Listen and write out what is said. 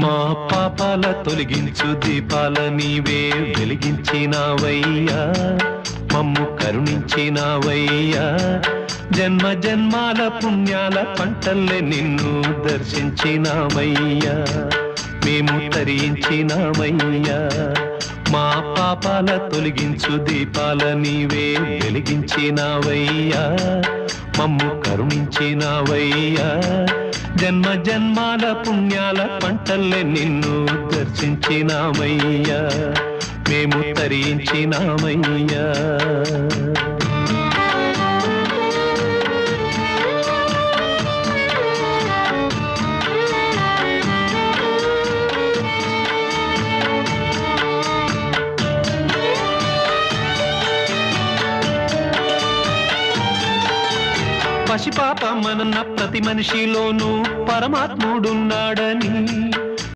మా పాపాల తొలగించు దీపాల నీవే వెలిగించినావయ్యా, మమ్ము కరుణించినావయ్యా. జన్మ జన్మాల పుణ్యాల పంటల్లే నిన్ను దర్శించినామయ్యా, మేము తరించినామయ్యా. మా పాపాల తొలగించు దీపాల నీవే వెలిగించినావయ్యా, మమ్ము కరుణించినావయ్యా. జన్మ జన్మాల పుణ్యాల పంటల్లే నిన్ను దర్శించినామయ్యా, మేము తరించినామయ్యా. పసిపాపమన్న ప్రతి మనిషిలోనూ పరమాత్ముడున్నాడని